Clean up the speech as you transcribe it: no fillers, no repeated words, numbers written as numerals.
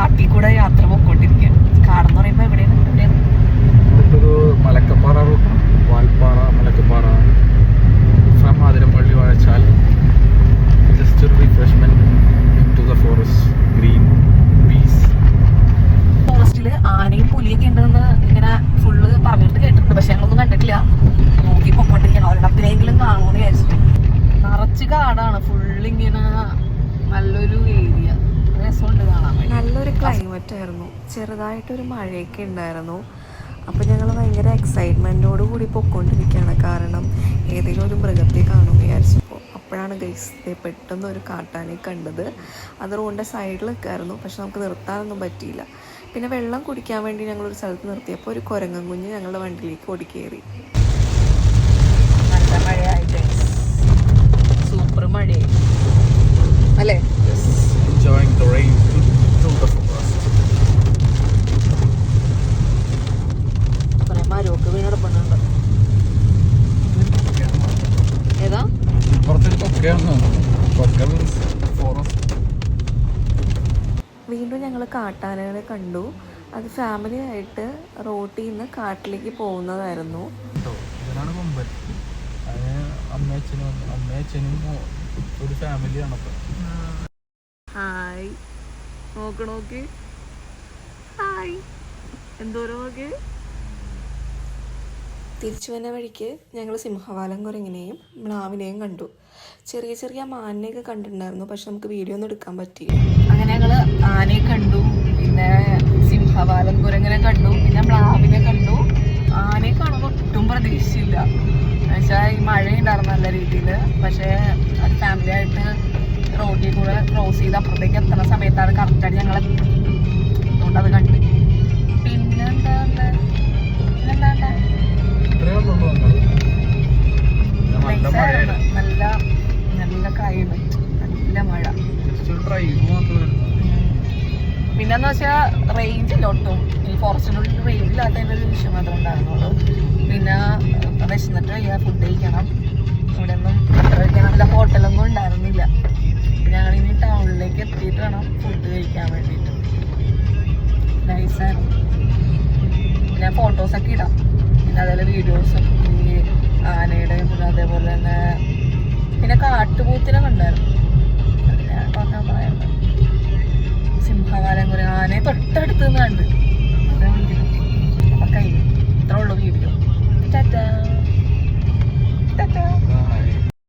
കാട്ടിൽ കൂടെ യാത്ര പോയിക്കൊണ്ടിരിക്കുക. കാടെന്ന് പറയുമ്പോ എവിടെയാണ് Malakkappara route, Valparai, Malakkappara, from Athirappilly Vazhachal. Just ഒരു refreshment to the forest, green peace. ഫോറസ്റ്റില് ആനയും പുലിയൊക്കെ ഉണ്ടെന്ന് ഇങ്ങനെ ഫുള്ള് പറഞ്ഞിട്ട് കേട്ടിട്ടുണ്ട്. പക്ഷെ ഞങ്ങളൊന്നും കണ്ടിട്ടില്ല. നോക്കി പൊക്കോണ്ടിരിക്കണം, ഒരിടത്തിലെങ്കിലും കാണുമെന്ന് വിചാരിച്ചിട്ട്. നിറച്ച് കാടാണ് ഫുള്ളിങ്ങനെ. നല്ലൊരു ഏരിയ, രസമുണ്ട് കാണാൻ. നല്ലൊരു ക്ലൈമറ്റ് ആയിരുന്നു. ചെറുതായിട്ടൊരു മഴയൊക്കെ ഉണ്ടായിരുന്നു. അപ്പോൾ ഞങ്ങൾ ഭയങ്കര എക്സൈറ്റ്മെൻറ്റോട് കൂടി പൊയ്ക്കൊണ്ടിരിക്കുകയാണ്. കാരണം ഏതെങ്കിലും ഒരു മൃഗത്തെ കാണുമെന്ന് വിചാരിച്ചപ്പോൾ അപ്പോഴാണ് ഗൈസ് പെട്ടെന്ന് ഒരു കാട്ടാനെ കണ്ടത്. അത് റോഡിൻ്റെ സൈഡിൽ നിൽക്കായിരുന്നു. പക്ഷെ നമുക്ക് നിർത്താനൊന്നും പറ്റിയില്ല. പിന്നെ വെള്ളം കുടിക്കാൻ വേണ്ടി ഞങ്ങളൊരു സ്ഥലത്ത് നിർത്തിയപ്പോൾ ഒരു കുരങ്ങൻ കുഞ്ഞ് ഞങ്ങളുടെ വണ്ടിയിലേക്ക് ഓടിക്കേറി. നല്ല മഴയായിട്ട്, സൂപ്പർ മഴയായി അല്ലേ? Enjoying the rain through the forest. മരമൊക്കെ വീണടപ്പുണ്ട്. ഏതാ വീണ്ടും ഞങ്ങൾ കാട്ടാനകളെ കണ്ടു. അത് ഫാമിലി ആയിട്ട് റോട്ടിൽ നിന്ന് കാട്ടിലേക്ക് പോകുന്നതായിരുന്നു. ഇതിനാണ് കൊമ്പൻ. അതിന് അമ്മയച്ഛനും ഒരു ഫാമിലിയാണ്. ഹായ്, നോക്കി ഹായ്, എന്തോരം നോക്കി. തിരിച്ചു വന്ന വഴിക്ക് ഞങ്ങൾ സിംഹവാലം കുരങ്ങിനെയും മ്ലാവിനെയും കണ്ടു. ചെറിയ ചെറിയ മാനിനെയൊക്കെ കണ്ടിട്ടുണ്ടായിരുന്നു. പക്ഷെ നമുക്ക് വീഡിയോ ഒന്നും എടുക്കാൻ പറ്റിയില്ല. അങ്ങനെ ഞങ്ങൾ ആനയെ കണ്ടു, പിന്നെ സിംഹവാലം കുരങ്ങനെ കണ്ടു, പിന്നെ മ്ലാവിനെ കണ്ടു. ആനയെ കാണുമ്പോൾ ഒട്ടും പ്രതീക്ഷിച്ചില്ല. എന്നുവെച്ചാൽ ഈ മഴയുണ്ടായിരുന്നു നല്ല രീതിയിൽ. പക്ഷേ അത് ഫാമിലി ആയിട്ട് റോഡിൽ കൂടെ ക്രോസ് ചെയ്ത് അപ്പുറത്തേക്ക് എത്തുന്ന സമയത്താണ് കറക്റ്റായിട്ട് ഞങ്ങൾ അതുകൊണ്ട് അത് കണ്ടു. പിന്നെന്താ നല്ല നല്ല ക്ലൈമറ്റ്, നല്ല മഴ. പിന്നെന്ന് വെച്ചാൽ റേഞ്ച് ഇല്ല ഒട്ടും. ഈ ഫോറസ്റ്റിനുള്ളിൽ റേഞ്ച് ഇല്ലാത്തതിൻ്റെ ഒരു വിഷയം മാത്രമേ ഉണ്ടായിരുന്നുള്ളൂ. പിന്നെ വിശന്നിട്ട് ഫുഡ് കഴിക്കണം. ഇവിടെ ഒന്നും കഴിക്കാനുള്ള ഹോട്ടലൊന്നും ഉണ്ടായിരുന്നില്ല. ഞങ്ങളിനി ടൗണിലേക്ക് എത്തിയിട്ട് വേണം ഫുഡ് കഴിക്കാൻ വേണ്ടിയിട്ട്. നൈസായിരുന്നു. പിന്നെ ഫോട്ടോസൊക്കെ ഇടാം. പിന്നെ അതേപോലെ വീഡിയോസും ഈ ആനയുടെയും പിന്നെ അതേപോലെ തന്നെ പിന്നെ കാട്ടുപോത്തിനെ കണ്ടായിരുന്നു. അതിനെ പറഞ്ഞാൽ പറയുന്നത് സിംഹവാലം കുറെ ആനയെ തൊട്ടടുത്ത് നിന്ന് കണ്ട്. അപ്പം കഴിഞ്ഞു. ഇത്രേ ഉള്ളൂ വീഡിയോ. ടാറ്റാ ടാറ്റാ.